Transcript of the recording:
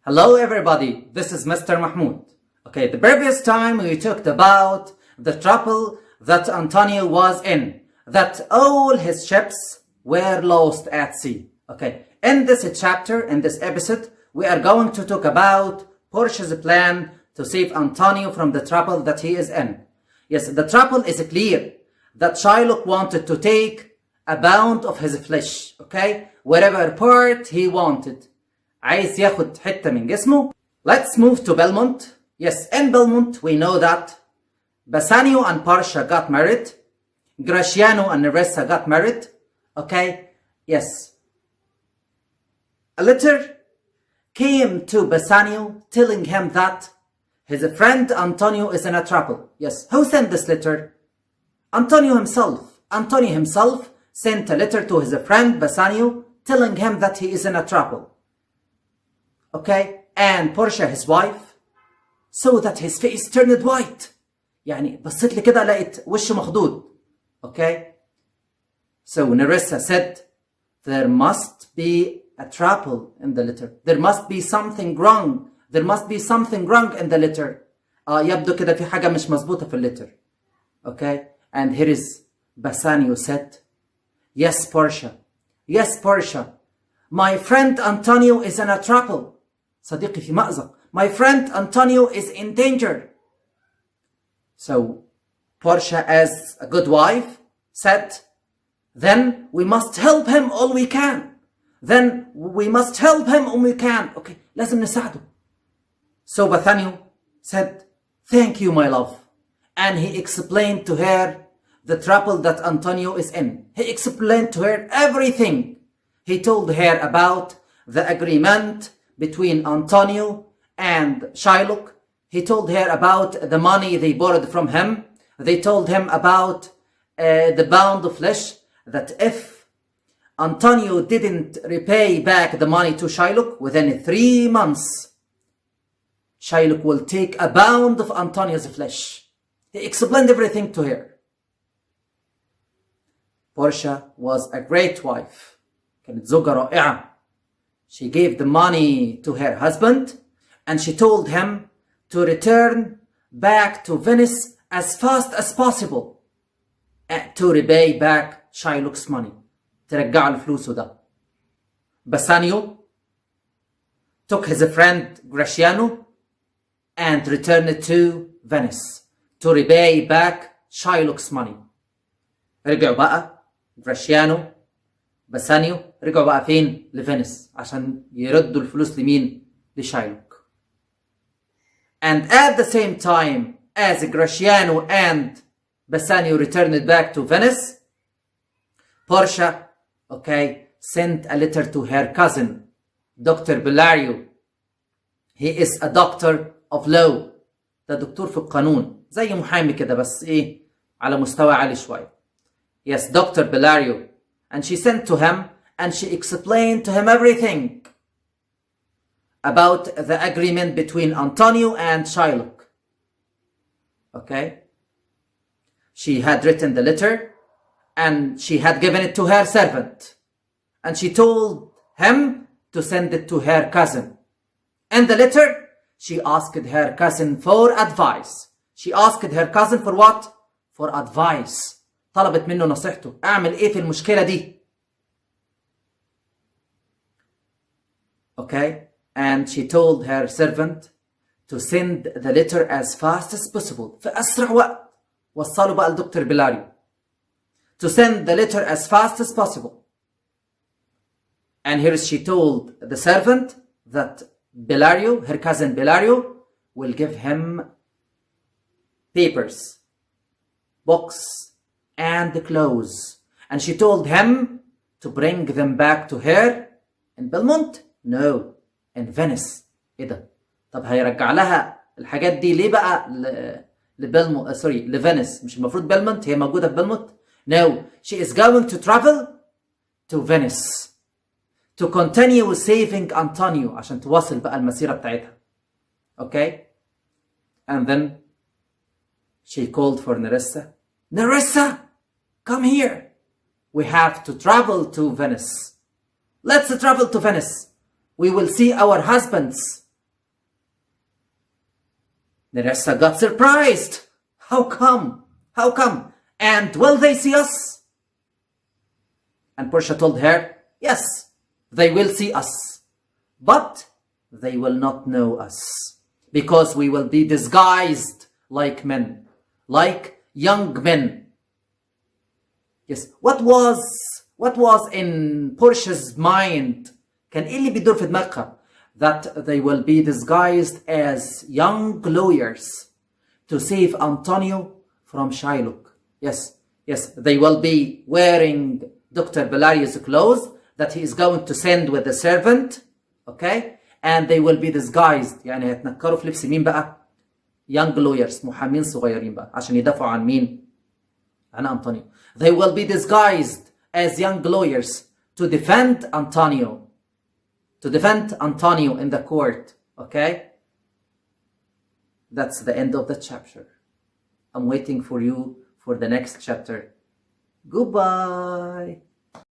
Hello everybody, this is Mr. Mahmoud. Okay, the previous time we talked about the trouble that Antonio was in, that all his ships were lost at sea. Okay, in this chapter, in this episode, we are going to talk about Portia's plan to save Antonio from the trouble that he is in. Yes, the trouble is clear, that Shylock wanted to take a pound of his flesh, okay, whatever part he wanted. عايز ياخد حتة من جسمه. Let's move to Belmont. Yes, in Belmont we know that Bassanio and Portia got married. Gratiano and Nerissa got married. Okay, yes. A letter came to Bassanio telling him that his friend Antonio is in a trouble. Yes, who sent this letter? Antonio himself. Antonio himself sent a letter to his friend Bassanio telling him that he is in a trouble. Okay, and Portia his wife saw that his face turned white. يعني بصيت لي كده لقيت وشه مخضوض. Okay, so Nerissa said there must be a trouble in the letter. There must be something wrong. There must be something wrong in the letter. يبدو كده في حاجة مش مظبوطة في الليتر. Okay, and here is Bassanio said, yes Portia, my friend Antonio is in a trouble. صديقي في مأزق. My friend Antonio is in danger. So Portia, as a good wife, said, then we must help him all we can. Okay, لازم نساعده. So Bassanio said, thank you, my love. And he explained to her the trouble that Antonio is in. He explained to her everything. He told her about the agreement between Antonio and Shylock. He told her about the money they borrowed from him. They told him about the pound of flesh, that if Antonio didn't repay back the money to Shylock within 3 months, Shylock will take a pound of Antonio's flesh. He explained everything to her. Portia was a great wife. كانت زوجة رائعة. She gave the money to her husband and she told him to return back to Venice as fast as possible to repay back Shylock's money. ترجع له فلوسه ده. Bassanio took his friend Gratiano and returned to Venice to repay back Shylock's money. رجعوا بقى Gratiano باسانيو رجعوا بقى فين؟ لفينيس عشان يردوا الفلوس لمين؟ لشايلوك. And at the same time as Gratiano and Bassanio returned back to Venice, Portia, okay, sent a letter to her cousin, Dr. Bellario. He is a doctor of law. ده دكتور في القانون زي محامي كده بس ايه على مستوى عالي شوية. Yes, Dr. Bellario. And she sent to him and she explained to him everything about the agreement between Antonio and Shylock. Okay? She had written the letter and she had given it to her servant. And she told him to send it to her cousin. In the letter, she asked her cousin for advice. She asked her cousin for what? For advice. طلبت منه نصيحته. اعمل ايه في المشكلة دي؟ Okay, and she told her servant to send the letter as fast as possible. في أسرع وقت. وصلوا بقى لدكتور بيلاريو. To send the letter as fast as possible. And here she told the servant that Bellario, her cousin Bellario, will give him papers, books, and clothes. And she told him to bring them back to her in Belmont. No, in Venice. ايه ده؟ طب هيرجع لها الحاجات دي ليه بقى لفينيس؟ مش المفروض بلمونت هي موجودة في بلمونت؟ No, she is going to travel to Venice to continue saving Antonio عشان تواصل بقى المسيرة بتاعتها. Okay? And then she called for Nerissa. Nerissa, come here. We have to travel to Venice. Let's travel to Venice. We will see our husbands Nerissa got surprised. How come? How come? And will they see us? And Portia told her, yes, they will see us, but they will not know us, because we will be disguised like men, like young men. Yes, what was in Portia's mind? كان إيه اللي بيدور في دماغها? That they will be disguised as young lawyers to save Antonio from Shylock. Yes, they will be wearing Dr. Valerius' clothes that he is going to send with the servant, okay? And they will be disguised. يعني هيتنكروا في لبس مين بقى؟ young lawyers, محامين صغيرين بقى عشان يدافعوا عن مين؟ عن أنطونيو. They will be disguised as young lawyers to defend Antonio. To defend Antonio in the court, okay? That's the end of the chapter. I'm waiting for you for the next chapter. Goodbye.